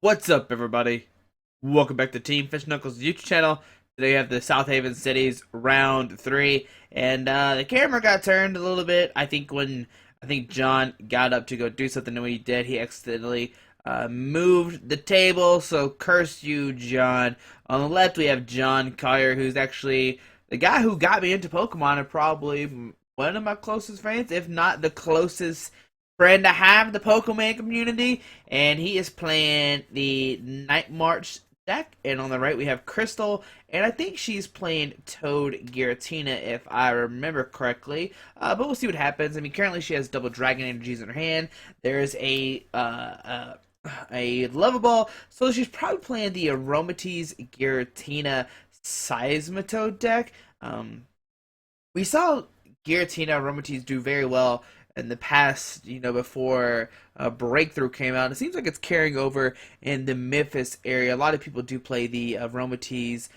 What's up, everybody? Welcome back to Team Fish Knuckles YouTube channel. Today we have the Southaven Cities round 3, and the camera got turned a little bit. I think John got up to go do something, and when he did, he accidentally moved the table. So curse you, John. On the left, we have John Collier, who's actually the guy who got me into Pokemon, and probably one of my closest friends, if not the closest friend to have in the Pokemon community, and he is playing the Night March deck. And on the right, we have Crystal, and I think she's playing Toad Giratina, if I remember correctly. But we'll see what happens. I mean, currently she has double Dragon Energies in her hand. There's a Lava Ball, so she's probably playing the Aromatisse Giratina Seismitoad deck. We saw Giratina Aromatisse do very well in the past, before Breakthrough came out. It seems like it's carrying over in the Memphis area. A lot of people do play the Aromatisse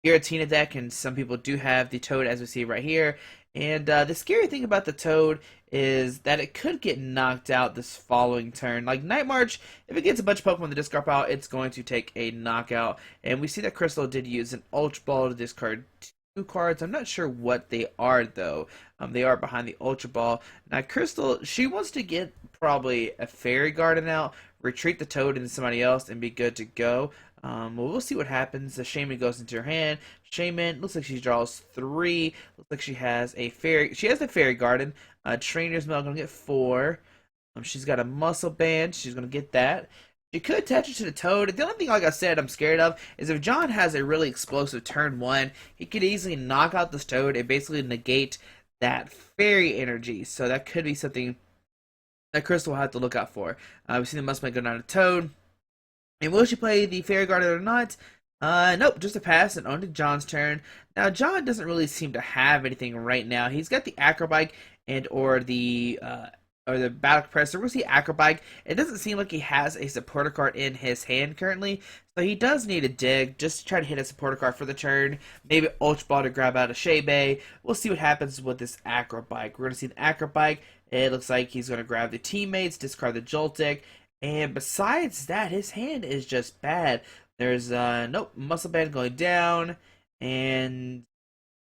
Giratina deck, and some people do have the Toad, as we see right here. And the scary thing about the Toad is that it could get knocked out this following turn. Like Night March, if it gets a bunch of Pokemon in the discard pile, it's going to take a knockout. And we see that Crystal did use an Ultra Ball to discard two cards. I'm not sure what they are, though. They are behind the Ultra Ball. Now, Crystal, she wants to get probably a Fairy Garden out, retreat the Toad into somebody else, and be good to go. Well, we'll see what happens. The Shaman goes into her hand. Shaman looks like she draws 3. Looks like she has a fairy. She has the Fairy Garden. Trainer's Mail gonna get 4. She's got a Muscle Band. She's gonna get that. She could attach it to the Toad. The only thing, like I said, I'm scared of is if John has a really explosive turn 1, he could easily knock out this Toad and basically negate that Fairy energy. So that could be something that Crystal will have to look out for. We see the Muscle Band go down to Toad. And will she play the Fairy Garden or not? Nope, just a pass and on to John's turn. Now, John doesn't really seem to have anything right now. He's got the Acrobike and or the Battle Compressor. We'll see Acrobike. It doesn't seem like he has a supporter card in his hand currently, so he does need a dig just to try to hit a supporter card for the turn. Maybe Ultra Ball to grab out a Shebe. We'll see what happens with this Acrobike. We're going to see the Acrobike. It looks like he's going to grab the teammates, discard the Joltik, and besides that, his hand is just bad. There's nope, Muscle Band going down, and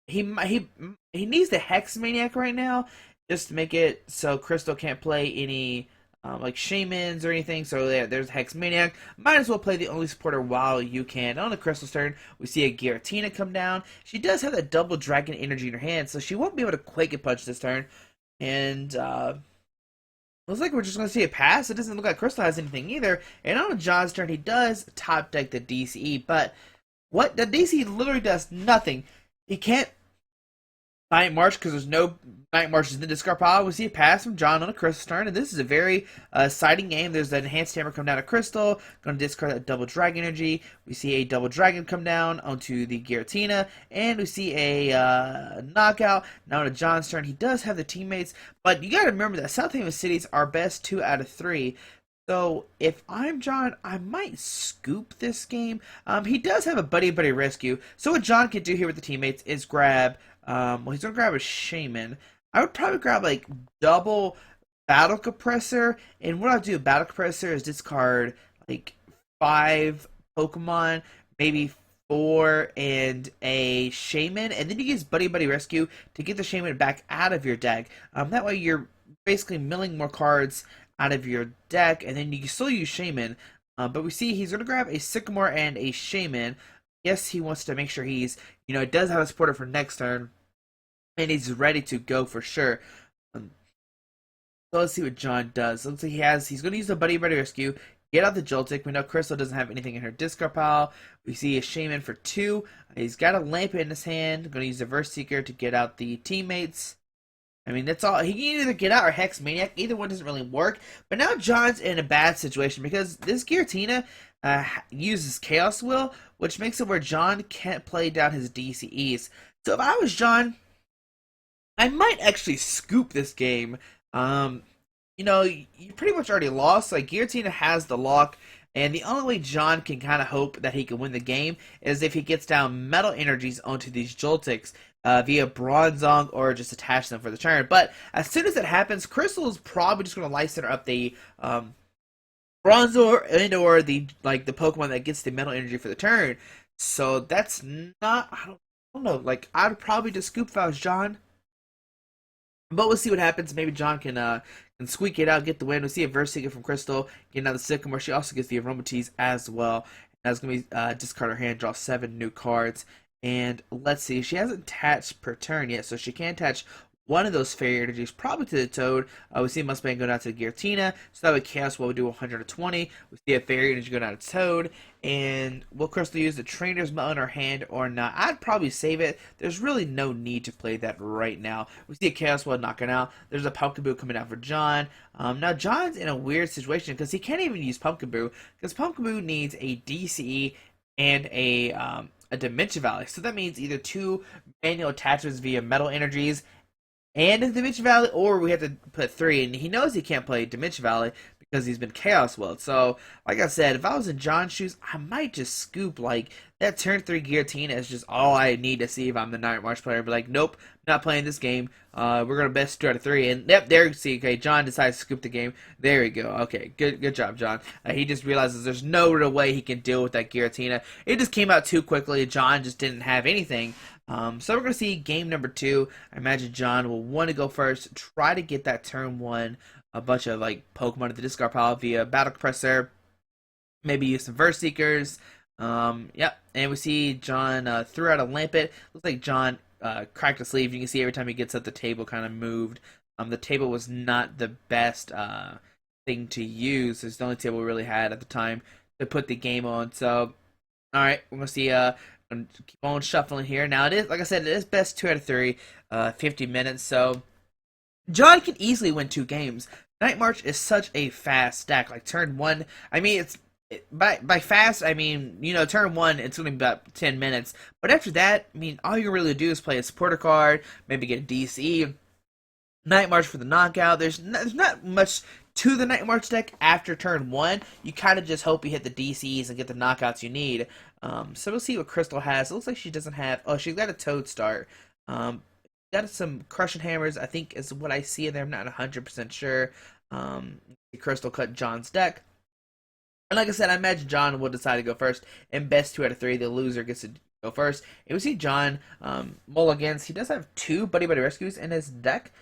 he needs the Hex Maniac right now just to make it so Crystal can't play any like Shamans or anything. So there's Hex Maniac. Might as well play the only supporter while you can. On the Crystal's turn, we see a Giratina come down. She does have that double Dragon Energy in her hand, so she won't be able to Quake and Punch this turn. And looks like we're just going to see a pass. It doesn't look like Crystal has anything either. And on John's turn, he does top deck the DCE. But what the DCE literally does nothing. He can't Night March because there's no Night Marches in the discard pile. We see a pass from John on a Crystal turn, and this is a very exciting game. There's an Enhanced Hammer come down to Crystal, going to discard that double Dragon Energy. We see a double Dragon come down onto the Giratina, and we see a knockout. Now on John's turn, he does have the teammates, but you got to remember that Southaven Cities are best 2 out of 3. So if I'm John, I might scoop this game. He does have a Buddy Rescue, so what John can do here with the teammates is grab. Well, he's gonna grab a Shaman. I would probably grab like double Battle Compressor, and what I'll do with Battle Compressor is discard like 5 Pokemon, maybe 4, and a Shaman, and then you use Buddy Rescue to get the Shaman back out of your deck. That way you're basically milling more cards out of your deck, and then you can still use Shaman. But we see he's gonna grab a Sycamore and a Shaman. Yes, he wants to make sure he's, does have a supporter for next turn, and he's ready to go for sure. So let's see what John does. Looks like he's going to use the Buddy Rescue, get out the Joltik. We know Crystal doesn't have anything in her discard pile. We see a Shaman for 2. He's got a Lamp in his hand. Going to use the Verse Seeker to get out the teammates. I mean, that's all. He can either get out or Hex Maniac. Either one doesn't really work. But now John's in a bad situation because this Giratina uses Chaos Will, which makes it where John can't play down his DCEs. So if I was John, I might actually scoop this game. You pretty much already lost. Like, Giratina has the lock, and the only way John can kind of hope that he can win the game is if he gets down Metal Energies onto these Joltiks via Bronzong or just attach them for the turn. But as soon as it happens, Crystal is probably just going to Life Center up the Bronzor and or the Pokemon that gets the mental energy for the turn. So that's not I don't know. Like I'd probably just scoop if I was John. But we'll see what happens. Maybe John can squeak it out, get the win. We'll see a Versiga from Crystal, get another Sycamore. She also gets the Aromatisse as well. That's gonna be discard her hand, draw 7 new cards. And let's see, she hasn't attached per turn yet, so she can attach one of those fairy energies probably to the Toad. We see Mustang go down to the Giratina, so that would Chaos Well would do 120. We see a fairy energy go down to Toad, and will Crystal use the Trainer's Mail in her hand or not? I'd probably save it. There's really no need to play that right now. We see a Chaos Well knocking out. There's a Pumpkaboo coming out for John. Now John's in a weird situation because he can't even use Pumpkaboo because Pumpkaboo needs a DCE and a Dementia Valley. So that means either 2 manual attachments via Metal Energies and in Dimension Valley, or we have to put 3. And he knows he can't play Dimension Valley because he's been Chaos Willed. So, like I said, if I was in John's shoes, I might just scoop. Like, that turn 3 Giratina is just all I need to see if I'm the Night March player. But, like, nope, not playing this game. We're going to best 2 out of 3. And, yep, there you see. Okay, John decides to scoop the game. There we go. Okay, good job, John. He just realizes there's no real way he can deal with that Giratina. It just came out too quickly. John just didn't have anything. So we're going to see game number 2. I imagine John will want to go first, try to get that turn 1, a bunch of like Pokemon at the discard pile via Battle Compressor, maybe use some Verse Seekers. Yep, and we see John threw out a Lampet. Looks like John cracked a sleeve. You can see every time he gets up, the table kind of moved. The table was not the best thing to use. It's the only table we really had at the time to put the game on. So, all right, we're going to see and keep on shuffling here. Now it is, like I said, it is best 2 out of 3, 50 minutes. So John can easily win 2 games. Night March is such a fast stack. Like turn 1, I mean by fast I mean turn 1 it's gonna be about 10 minutes. But after that, I mean all you really do is play a supporter card, maybe get a DC. Night March for the knockout. There's not much to the Night March deck after turn 1. You kind of just hope you hit the DCs and get the knockouts you need. So we'll see what Crystal has. It looks like she doesn't have... Oh, she's got a Toad start. Got some Crushing Hammers, I think, is what I see in there. I'm not 100% sure. Crystal cut John's deck. And like I said, I imagine John will decide to go first. And best 2 out of 3, the loser gets to go first. And we see John mulligans. He does have 2 Buddy Buddy Rescues in his deck,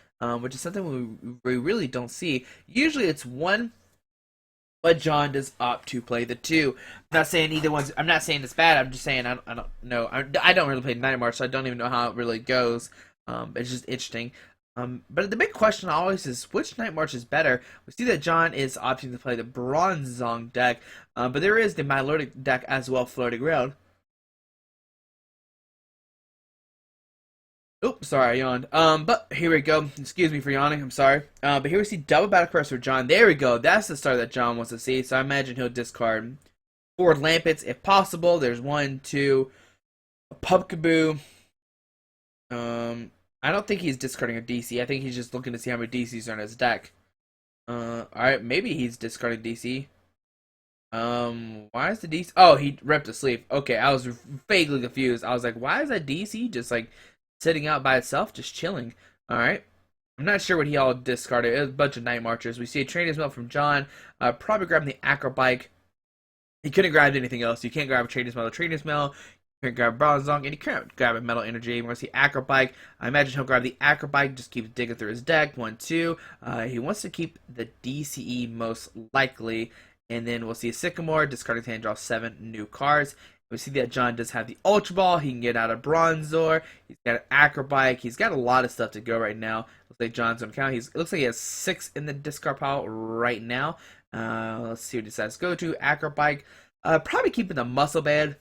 which is something we really don't see. Usually it's 1, but John does opt to play the 2. I'm not saying either one's. I'm not saying it's bad. I'm just saying I don't know. I don't really play Night March, so I don't even know how it really goes. It's just interesting. But the big question always is which Night March is better. We see that John is opting to play the Bronzong deck, but there is the Milotic deck as well floating around. Oops, sorry, I yawned. But here we go. Excuse me for yawning. I'm sorry. But here we see double battle press for John. There we go. That's the start that John wants to see. So I imagine he'll discard 4 Lampets if possible. There's 1, 2, a Pumpkaboo. I don't think he's discarding a DC. I think he's just looking to see how many DCs are in his deck. Alright, maybe he's discarding DC. Why is the DC? Oh, he ripped a sleeve. Okay, I was vaguely confused. I was like, why is that DC just like sitting out by itself, just chilling? Alright. I'm not sure what he all discarded. It was a bunch of Night Marchers. We see a Trainer's Mail from John. Probably grabbing the Acrobike. He couldn't grab anything else. You can't grab a Trainer's Mail. A Trainer's Mail. You can grab Bronzong, and you can't grab a Metal Energy. We're going to see Acrobike. I imagine he'll grab the Acrobike, just keep digging through his deck. 1, 2. He wants to keep the DCE most likely. And then we'll see a Sycamore, discarding his hand, draw 7 new cards. We see that John does have the Ultra Ball. He can get out of Bronzor. He's got an Acrobike. He's got a lot of stuff to go right now. Looks like John's on count. It looks like he has 6 in the discard pile right now. Let's see what he decides to go to. Acrobike. Probably keeping the Muscle Band.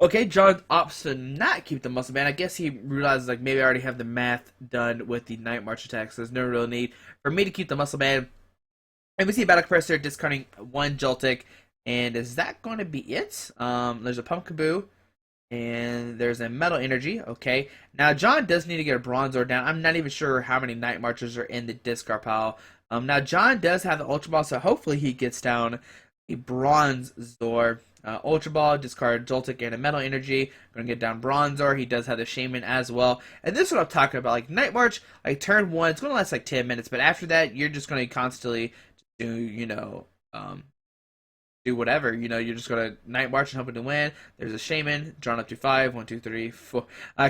Okay, John opts to not keep the Muscle Band. I guess he realizes, like, maybe I already have the math done with the Night March attacks. So there's no real need for me to keep the Muscle Band. And we see Battle Compressor discarding 1 Joltik. And is that going to be it? There's a Pumpkaboo. And there's a Metal Energy. Okay. Now, John does need to get a Bronzor down. I'm not even sure how many Night Marchers are in the discard pile. Now, John does have the Ultra Ball, so hopefully he gets down a Bronzor. Ultra Ball, discard Joltik and a Metal Energy. Gonna get down Bronzor. He does have the Shaman as well. And this is what I'm talking about. Like Night March, like turn one, it's gonna last like 10 minutes, but after that, you're just gonna constantly do, do whatever. You're just gonna Night March and hoping to win. There's a Shaman, drawn up to 5. 1, 2, 3, 4.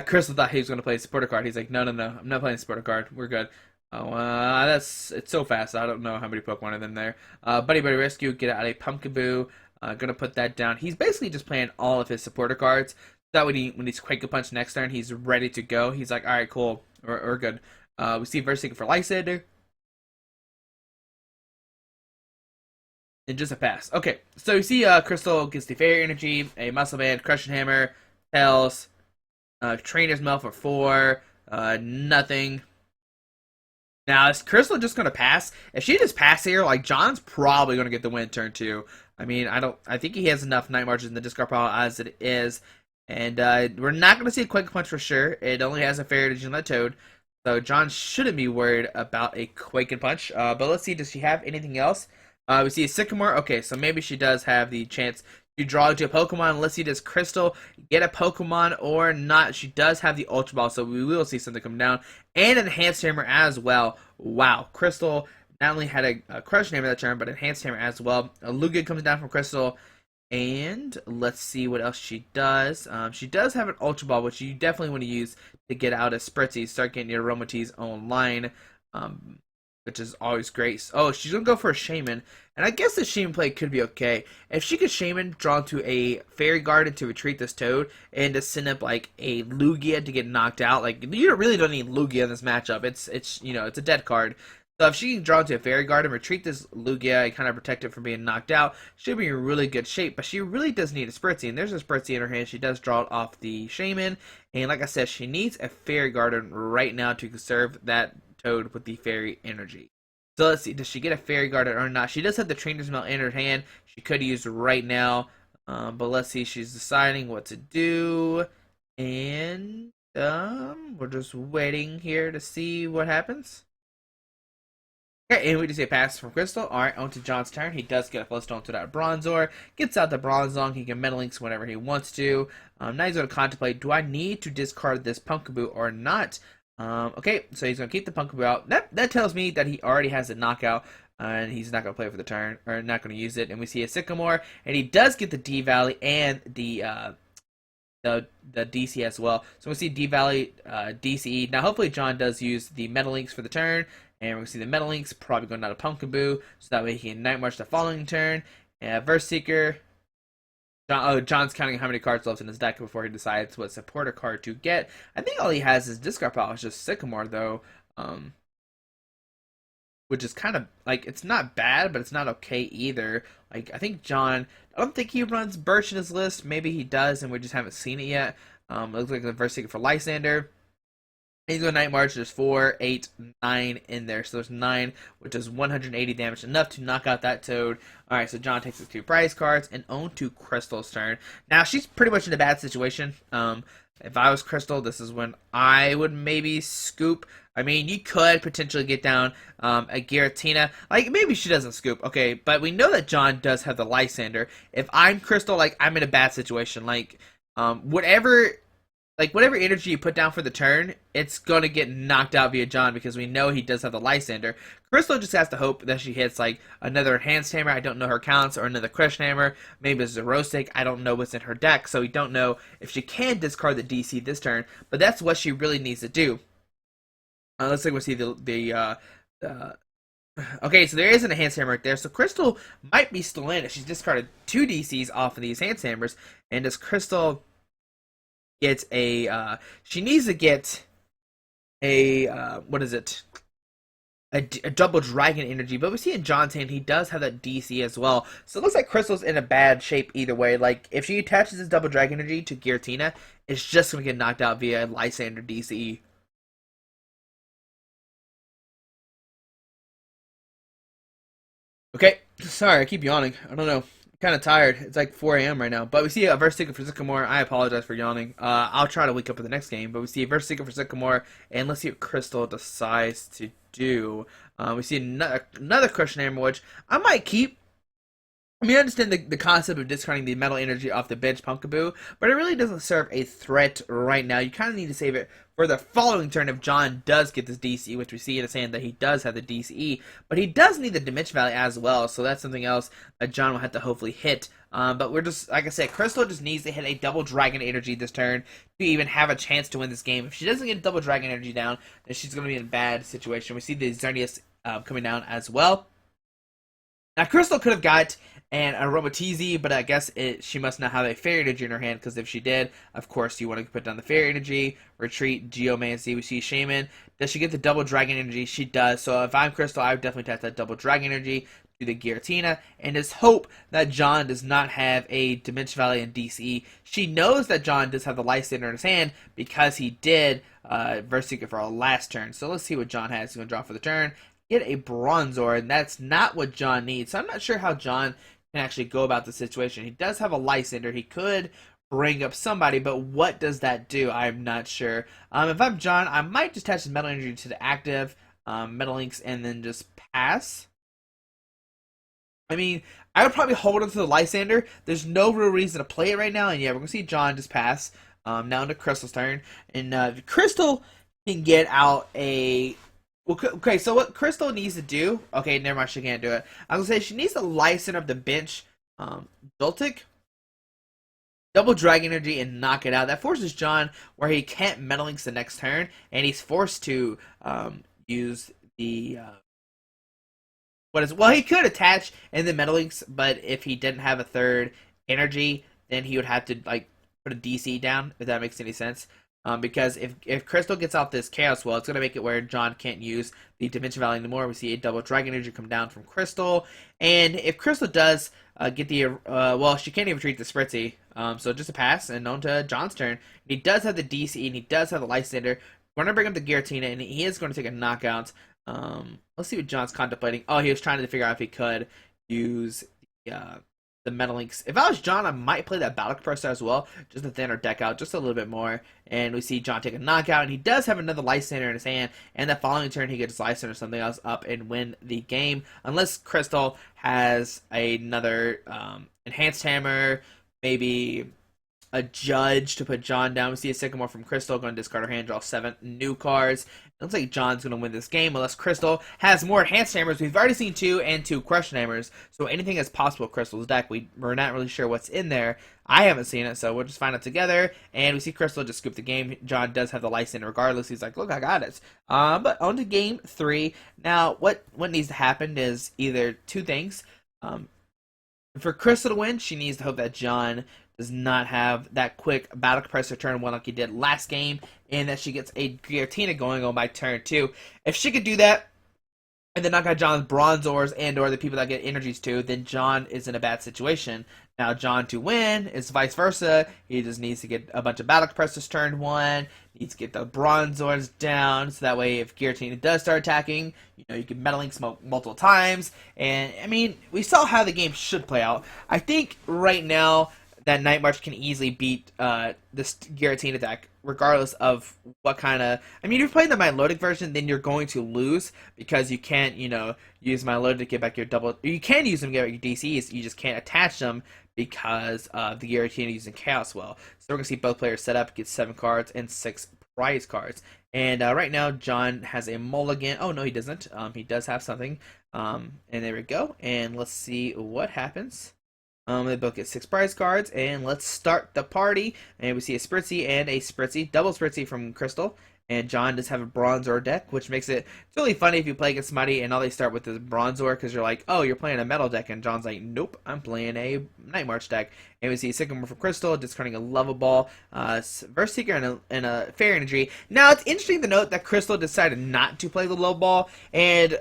Crystal thought he was gonna play a supporter card. He's like, no, no, no, I'm not playing a supporter card. We're good. Oh, it's so fast. I don't know how many Pokemon are in there. Buddy Rescue, get out a Pumpkaboo. Gonna put that down. He's basically just playing all of his supporter cards. That when he's Quake Punch next turn, he's ready to go. He's like, all right, cool, we're good. We see Versing for Lysander. And just a pass. Okay, so you see Crystal gets the Fairy Energy, a Muscle Band, Crushing Hammer, Tails, Trainer's Mail for 4, nothing. Now, is Crystal just going to pass? If she just passes here, like, John's probably going to get the win turn 2. I mean, I think he has enough Night Marches in the discard pile as it is. And we're not going to see a Quick Punch for sure. It only has a Fairy Energy on that Toad. So John shouldn't be worried about a Quake and Punch. But let's see, does she have anything else? We see a Sycamore. Okay, so maybe she does have the chance to draw into a Pokemon. Let's see, does Crystal get a Pokemon or not? She does have the Ultra Ball, so we will see something come down. And an Enhanced Hammer as well. Wow, Crystal not only had a Crush Hammer that turn, but Enhanced Hammer as well. A Lugia comes down from Crystal. And let's see what else she does. She does have an Ultra Ball, which you definitely want to use to get out of Spritzy. Start getting your Aromatisse online. Which is always great. Oh, she's going to go for a Shaman. And I guess the Shaman play could be okay. If she could Shaman, draw to a Fairy Garden to retreat this Toad, and to send up, like, a Lugia to get knocked out. Like, you really don't need Lugia in this matchup. It's it's a dead card. So if she can draw to a Fairy Garden, retreat this Lugia, and kind of protect it from being knocked out, she'll be in really good shape. But she really does need a Spritzy, and there's a Spritzy in her hand. She does draw it off the Shaman. And like I said, she needs a Fairy Garden right now to conserve that Toad with the Fairy Energy. So let's see, does she get a Fairy Garden or not? She does have the Trainer's Mail in her hand. She could use right now. But let's see, she's deciding what to do. And we're just waiting here to see what happens. Okay, and we just see a pass from Crystal. Alright, on to John's turn. He does get a Flowstone to that Bronzor. Gets out the Bronzong. He can Metal Links whenever he wants to. Now he's going to contemplate, do I need to discard this Pumpkaboo or not? Okay, so he's going to keep the Pumpkaboo out. That tells me that he already has a knockout, and he's not going to play for the turn, or not going to use it. And we see a Sycamore, and he does get the D-Valley and the DC as well. So we see D-Valley, DCE. Now hopefully John does use the Metal Links for the turn, and we're going to see the Metal Links probably going down to Pumpkaboo, so that way he can Night March the following turn. Verse Seeker. John's counting how many cards left in his deck before he decides what supporter card to get. I think all he has is discard pile. It's just Sycamore, though. Which is kind of, like, it's not bad, but it's not okay either. Like, I think John, I don't think he runs Birch in his list. Maybe he does, and we just haven't seen it yet. It looks like the first ticket for Lysander. He's going Night March. There's 4, 8, 9 in there. So there's 9, which is 180 damage. Enough to knock out that Toad. Alright, so John takes his 2 prize cards and on to Crystal's turn. Now, she's pretty much in a bad situation. If I was Crystal, this is when I would maybe scoop. I mean, you could potentially get down a Giratina. Like, maybe she doesn't scoop. Okay, but we know that John does have the Lysander. If I'm Crystal, like, I'm in a bad situation. Like, whatever energy you put down for the turn, it's going to get knocked out via John because we know he does have the Lysander. Crystal just has to hope that she hits like another Enhanced Hammer, I don't know her counts, or another Crush Hammer, maybe it's a Rostic, I don't know what's in her deck, so we don't know if she can discard the DC this turn, but that's what she really needs to do. Let's see, we'll see okay, so there is an Enhanced Hammer right there, so Crystal might be still in if she's discarded 2 DCs off of these Enhanced Hammers, and does Crystal gets she needs to get a what is it, a double Dragon Energy, but we see in John's hand he does have that DC as well, so it looks like Crystal's in a bad shape either way. Like, if she attaches this double Dragon Energy to Giratina, it's just going to get knocked out via Lysander DCE. Okay, sorry, I keep yawning. I don't know. Kind of tired. It's like 4 a.m. right now. But we see a Verse Seeker for Sycamore. I apologize for yawning. I'll try to wake up in the next game. But we see a Verse Seeker for Sycamore. And let's see what Crystal decides to do. We see another Crushing Hammer, which I might keep. I mean, I understand the concept of discarding the metal energy off the bench Pumpkaboo, but it really doesn't serve a threat right now. You kind of need to save it for the following turn if John does get this DCE, which we see in his hand that he does have the DCE, but he does need the Dimension Valley as well, so that's something else that John will have to hopefully hit. But we're just, like I said, Crystal just needs to hit a double Dragon Energy this turn to even have a chance to win this game. If she doesn't get a double Dragon Energy down, then she's going to be in a bad situation. We see the Xerneas coming down as well. Now, Crystal could have got an Aromatisse, but I guess she must not have a Fairy Energy in her hand, because if she did, of course, you want to put down the Fairy Energy, retreat, Geomancy. We see Shaman. Does she get the double Dragon Energy? She does. So if I'm Crystal, I would definitely tap that double Dragon Energy to the Giratina, and just hope that John does not have a Dimension Valley and DCE. She knows that John does have the Lysander in his hand, because he did Verseeker for our last turn. So let's see what John has. He's going to draw for the turn. Get a Bronzor, and that's not what John needs. So I'm not sure how John can actually go about the situation. He does have a Lysander. He could bring up somebody, but what does that do? I'm not sure. If I'm John, I might just attach the Metal Energy to the active Metal Links and then just pass. I mean, I would probably hold on to the Lysander. There's no real reason to play it right now, and yeah, we're going to see John just pass. Now into Crystal's turn, and Crystal can get out a... Well, okay, so what Crystal needs to do... Okay, never mind, she can't do it. I was going to say, she needs to Lysander up the bench Joltik, double Dragon Energy, and knock it out. That forces John where he can't Metal Links the next turn, and he's forced to use the... Well, he could attach and then Metal Links, but if he didn't have a third energy, then he would have to, like, put a DC down, if that makes any sense. Because if Crystal gets out this Chaos Well, it's going to make it where John can't use the Dimension Valley anymore. We see a double Dragon Energy come down from Crystal. And if Crystal does get the... well, she can't even treat the Spritzy. So just a pass, and on to John's turn. And he does have the DC, and he does have the Lysander. We're going to bring up the Giratina, and he is going to take a knockout. Let's see what John's contemplating. Oh, he was trying to figure out if he could use the Metal Links. If I was John, I might play that Battle Compressor as well, just to thin our deck out just a little bit more. And we see John take a knockout, and he does have another Lysander in his hand, and the following turn he gets Lysander or something else up and win the game, unless Crystal has another Enhanced Hammer, maybe a Judge to put John down. We see a Sycamore from Crystal, going to discard her hand, draw 7 new cards. It looks like John's going to win this game unless Crystal has more Enhanced Hammers. We've already seen 2 and 2 Crushing Hammers, so anything is possible with Crystal's deck. We're not really sure what's in there. I haven't seen it, so we'll just find out together. And we see Crystal just scoop the game. John does have the Lysander regardless. He's like, look, I got it. But on to game 3. Now, what needs to happen is either 2 things. For Crystal to win, she needs to hope that John does not have that quick Battle Compressor turn 1 like he did last game, and that she gets a Giratina going on by turn 2. If she could do that, and then knock out John's Bronzors and or the people that get energies too, then John is in a bad situation. Now, John to win is vice versa. He just needs to get a bunch of Battle Compressors turn 1, needs to get the Bronzors down, so that way if Giratina does start attacking, you can Metal Links multiple times. And, I mean, we saw how the game should play out. I think right now that Night March can easily beat this Giratina deck, regardless of what kind of... I mean, if you're playing the Milotic version, then you're going to lose, because you can't, use Milotic to get back your double... You can use them to get back your DCs, you just can't attach them because of the Giratina using Chaos Well. So we're going to see both players set up, get 7 cards and 6 prize cards. And right now, John has a mulligan. Oh, no, he doesn't. He does have something. And there we go. And let's see what happens. They both get 6 prize cards, and let's start the party. And we see a Spritzy and a Spritzy, double Spritzy from Crystal. And John does have a Bronzor deck, which makes it really funny if you play against somebody and all they start with is Bronzor, because you're like, oh, you're playing a metal deck, and John's like, nope, I'm playing a Night March deck. And we see a Sycamore from Crystal, discarding a Level Ball, Verseeker, and a Fairy Energy. Now, it's interesting to note that Crystal decided not to play the Level Ball, and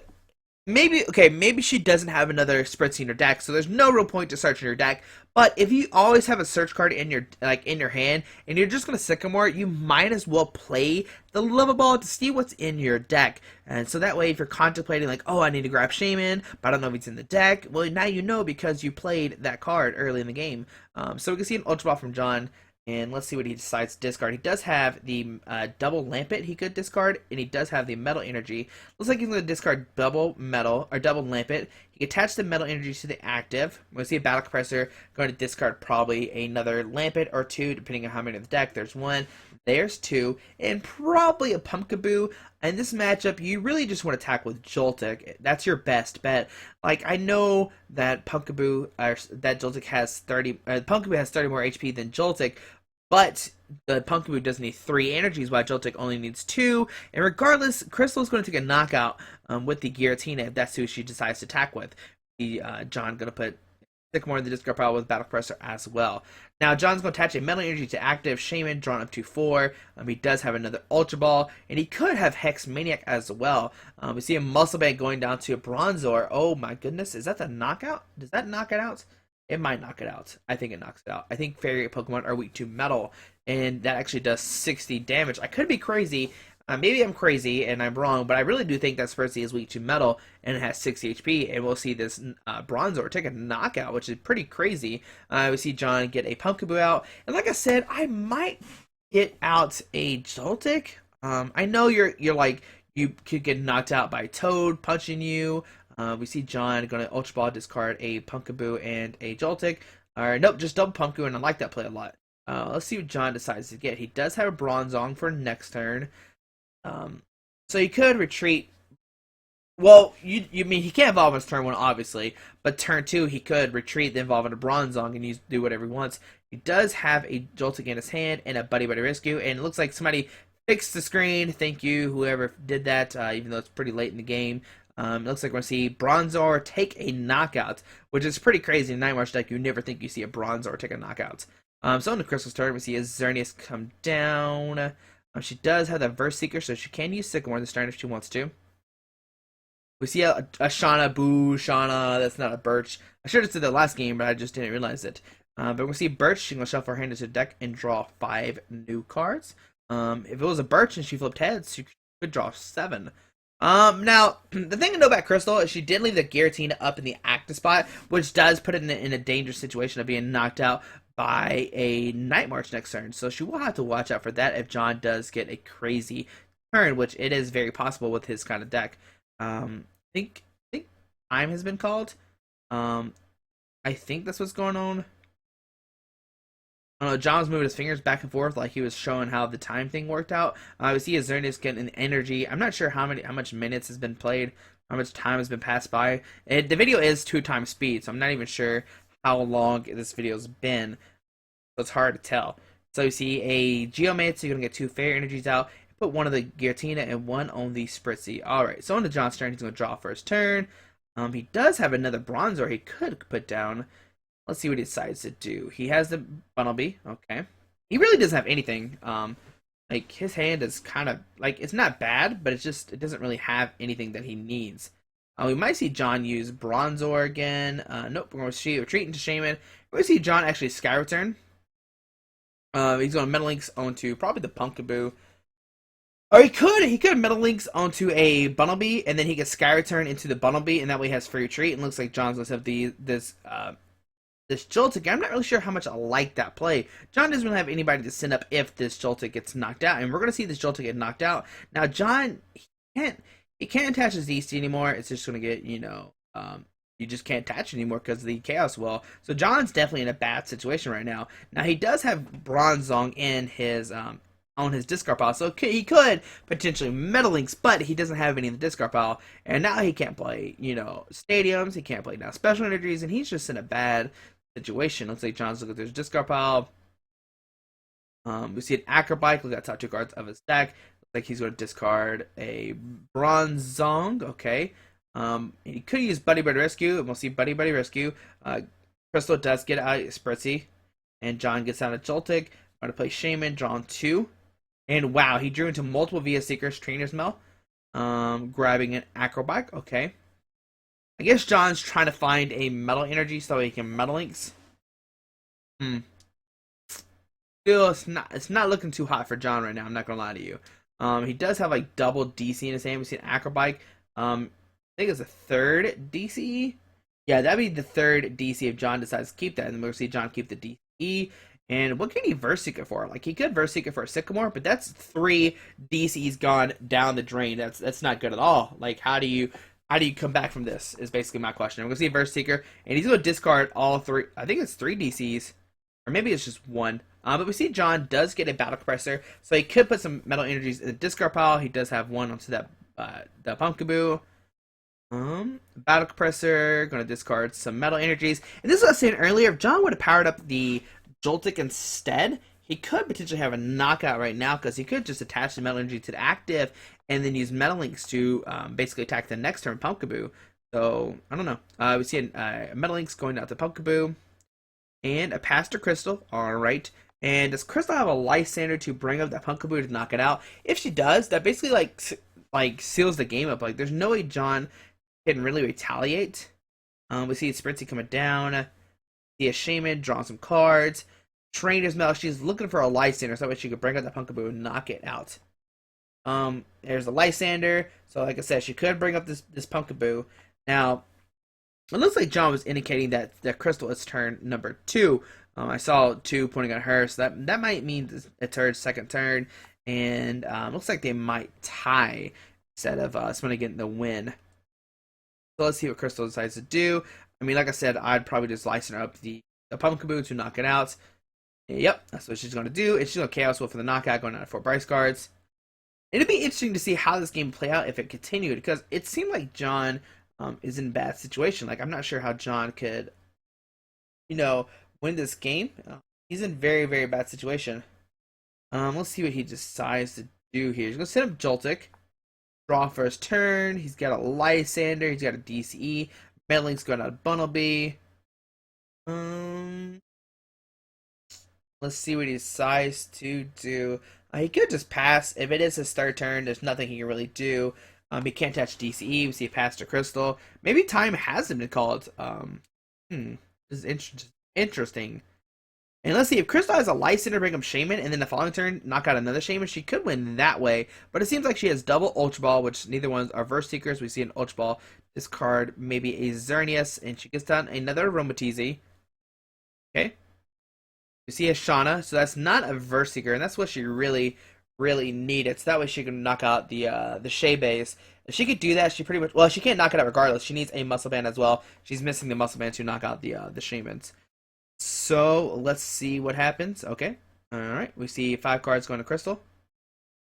maybe she doesn't have another Spritzy in her deck, so there's no real point to searching your deck. But if you always have a search card in your hand, and you're just gonna Sycamore, you might as well play the Level Ball to see what's in your deck. And so that way, if you're contemplating like, oh, I need to grab Shaman, but I don't know if it's in the deck, well, now you know because you played that card early in the game. So we can see an Ultra Ball from John. And let's see what he decides to discard. He does have the double Lampet he could discard, and he does have the Metal Energy. Looks like he's going to discard double Metal, or double Lampet. He You attach the metal energy to the active. We'll see a battle compressor. Going to discard probably another Lampet or two, depending on how many in the deck. There's one, there's two, and probably a Pumpkaboo. In this matchup, you really just want to attack with Joltik. That's your best bet. Like, I know that that Joltik has 30, Pumpkaboo has 30 more HP than Joltik, but the Pumpkaboo does need 3 energies, while Joltik only needs 2. And regardless, Crystal is going to take a knockout with the Giratina if that's who she decides to attack with. John going to put Sycamore in the discard pile with Battle Compressor as well. Now, John's going to attach a Metal Energy to active Shaman, drawn up to 4. He does have another Ultra Ball, and he could have Hex Maniac as well. We see a Muscle Band going down to a Bronzor. Oh my goodness, is that the knockout? Does that knock it out? It might knock it out. I think it knocks it out. I think Fairy Pokemon are weak to Metal, and that actually does 60 damage. I could be crazy. Maybe I'm crazy and I'm wrong, but I really do think that Spursy is weak to Metal and it has 60 HP, and we'll see this Bronzor take a knockout, which is pretty crazy. We see John get a Pumpkaboo out, and like I said, I might get out a Joltik. I know you're like, you could get knocked out by Toad punching you. We see John going to Ultra Ball, discard a Pumpkaboo and a Joltik. Or nope, just double Pumpkaboo, and I like that play a lot. Let's see what John decides to get. He does have a Bronzong for next turn. So you could retreat. Well, you mean he can't evolve on his turn 1, obviously, but turn 2 he could retreat, then evolve into Bronzong and do whatever he wants. He does have a Joltik in his hand and a Buddy Buddy Rescue, and it looks like somebody fixed the screen. Thank you, whoever did that, even though it's pretty late in the game. It looks like we're going to see Bronzor take a knockout, which is pretty crazy. In Nightmarch deck, you never think you see a Bronzor take a knockout. So in the Crystal's turn, we see a Xerneas come down. She does have that Verse Seeker, so she can use Sycamore in this turn if she wants to. We see a Shauna. Boo, Shauna. That's not a Birch. I should have said that last game, but I just didn't realize it. But we'll see Birch. She's going to shuffle her hand into the deck and draw 5 new cards. If it was a Birch and she flipped heads, she could draw 7. Now, the thing to know about Crystal is she did leave the Giratina up in the active spot, which does put it in a dangerous situation of being knocked out by a Night March next turn. So she will have to watch out for that if John does get a crazy turn, which it is very possible with his kind of deck. I think time has been called. I think that's what's going on. I don't know, John was moving his fingers back and forth like he was showing how the time thing worked out. We see a Xerneas getting an energy. I'm not sure how much minutes has been played, how much time has been passed by. The video is 2 times speed, so I'm not even sure how long this video's been. So it's hard to tell. So you see a Geomate, so you're going to get 2 Fairy Energies out. Put one of the Giratina and one on the Spritzy. Alright, so on to John's turn, he's going to draw first turn. He does have another Bronzor he could put down. Let's see what he decides to do. He has the Bunnelby. Okay. He really doesn't have anything. Like, his hand is kind of, like, it's not bad, but it doesn't really have anything that he needs. We might see John use Bronzor again. Nope, we're going to retreat into Shaman. We're going to see John actually Sky Return. He's going to Metal Links onto probably the Pumpkaboo. Or he could Metal Links onto a Bunnelby, and then he could Sky Return into the Bunnelby, and that way he has free retreat. And looks like John's going to have this Joltik. I'm not really sure how much I like that play. John doesn't really have anybody to send up if this Joltik gets knocked out, and we're going to see this Joltik get knocked out. Now, John, he can't attach his DC anymore. It's just going to get, you just can't attach it anymore because of the Chaos Well. So John's definitely in a bad situation right now. Now, he does have Bronzong in his on his discard pile, so he could potentially Metal Links, but he doesn't have any in the discard pile, and now he can't play, stadiums, he can't play now special energies, and he's just in a bad situation. Looks like John's looking through his discard pile. We see an Acrobike, look at the top 2 cards of his deck. Looks like he's going to discard a Bronzong, okay. He could use Buddy Buddy Rescue, and we'll see Buddy Buddy Rescue. Crystal does get out Spritzy, and John gets out of Joltik. I'm going to play Shaman, drawn 2. And wow, he drew into multiple Via Seekers, Trainer's Mail. Grabbing an Acrobike, okay. I guess John's trying to find a Metal Energy so he can Metal Links. Still, it's not looking too hot for John right now, I'm not going to lie to you. He does have like double DC in his hand. We see an Acrobike. I think it's a 3rd DC. Yeah, that'd be the 3rd DC if John decides to keep that. And then we'll see John keep the DC. And what can he Verse Seeker for? Like, he could Verse Seeker for a Sycamore, but that's 3 DCs gone down the drain. That's not good at all. Like, how do you how do you come back from this? Is basically my question. We're gonna see a Verse Seeker, and he's gonna discard all three. I think it's three DCs, or maybe it's just one. But we see John does get a Battle Compressor, so he could put some Metal Energies in the discard pile. He does have one onto that the Pumpkaboo. Battle Compressor, gonna discard some Metal Energies. And this is what I was saying earlier. If John would have powered up the Joltik instead, he could potentially have a knockout right now because he could just attach the Metal Energy to the active and then use Metal Links to basically attack the next turn Pumpkaboo. So, I don't know. We see a Metal Links going out to Pumpkaboo and a Pastor Crystal. Alright. And does Crystal have a Lysander to bring up that Pumpkaboo to knock it out? If she does, that basically like seals the game up. Like, there's no way John can really retaliate. We see Spritzy coming down. See a Shaman drawing some cards. Trainer's Mail. She's looking for a Lysander so that way she could bring up that Pumpkaboo and knock it out. There's a Lysander. So like I said, she could bring up this Pumpkaboo. Now, it looks like John was indicating that Crystal is turn number 2. I saw 2 pointing at her, so that might mean it's her second turn. And looks like they might tie instead of somebody getting the win. So let's see what Crystal decides to do. I mean, like I said, I'd probably just Lysander up the Pumpkaboo to knock it out. Yep, that's what she's going to do. And she's going to Chaos Wolf for the knockout, going out of 4 Bryce cards. It'd be interesting to see how this game play out if it continued, because it seemed like John is in a bad situation. Like, I'm not sure how John could, win this game. He's in very, very bad situation. Let's see what he decides to do here. He's going to set up Joltik. Draw for his turn. He's got a Lysander. He's got a DCE. Meddling's going out of Bunnelby. Let's see what he decides to do. He could just pass. If it is his third turn, there's nothing he can really do. He can't touch DCE. We see a Pastor Crystal. Maybe time hasn't been called. This is interesting. And let's see, if Crystal has a Lysander, bring up Shaman, and then the following turn, knock out another Shaman, she could win that way. But it seems like she has double Ultra Ball, which neither ones are Verse Seekers. We see an Ultra Ball discard, maybe a Xerneas, and she gets down another Aromatisse. Okay. We see a Shauna, so that's not a Verse Seeker, and that's what she really, really needed. So that way she can knock out the Shea Base. If she could do that, she pretty much, well, she can't knock it out regardless. She needs a Muscle Band as well. She's missing the Muscle Band to knock out the Shamans. So let's see what happens. Okay. Alright. We see 5 cards going to Crystal.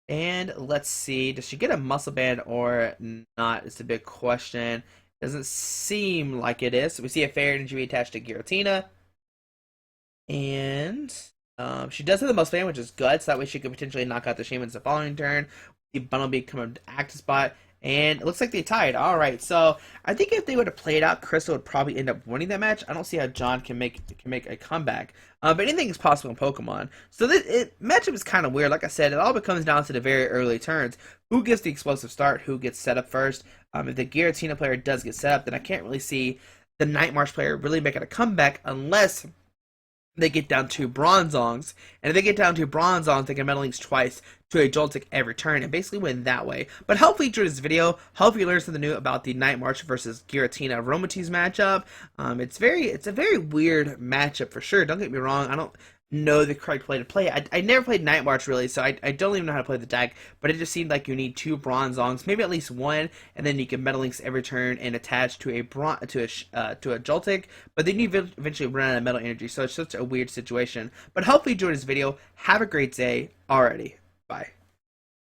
And let's see. Does she get a Muscle Band or not? It's the big question. Doesn't seem like it is. So we see a Fair Energy attached to Giratina. And she does have the Muscle Band, which is good. So that way she could potentially knock out the Shamans the following turn. The Bunnelby come up to active spot. And it looks like they tied. All right, so I think if they would have played out, Crystal would probably end up winning that match. I don't see how John can make a comeback. But anything is possible in Pokemon. So this matchup is kind of weird. Like I said, it all comes down to the very early turns. Who gets the explosive start? Who gets set up first? If the Giratina player does get set up, then I can't really see the Night March player really making a comeback unless they get down 2 Bronzongs. And if they get down 2 Bronzongs, they can Metal Links twice to a Joltik every turn and basically win that way. But hopefully you enjoyed this video. Hopefully you learned something new about the Night March versus Giratina Aromatisse matchup. It's a very weird matchup for sure. Don't get me wrong. I don't know the correct way to play it. I never played Night March really, so I don't even know how to play the deck, but it just seemed like you need 2 Bronzongs, maybe at least 1, and then you can Metal Links every turn and attach to a Joltik, but then you eventually run out of Metal Energy, so it's such a weird situation. But hopefully you enjoyed this video. Have a great day. Alrighty. Bye.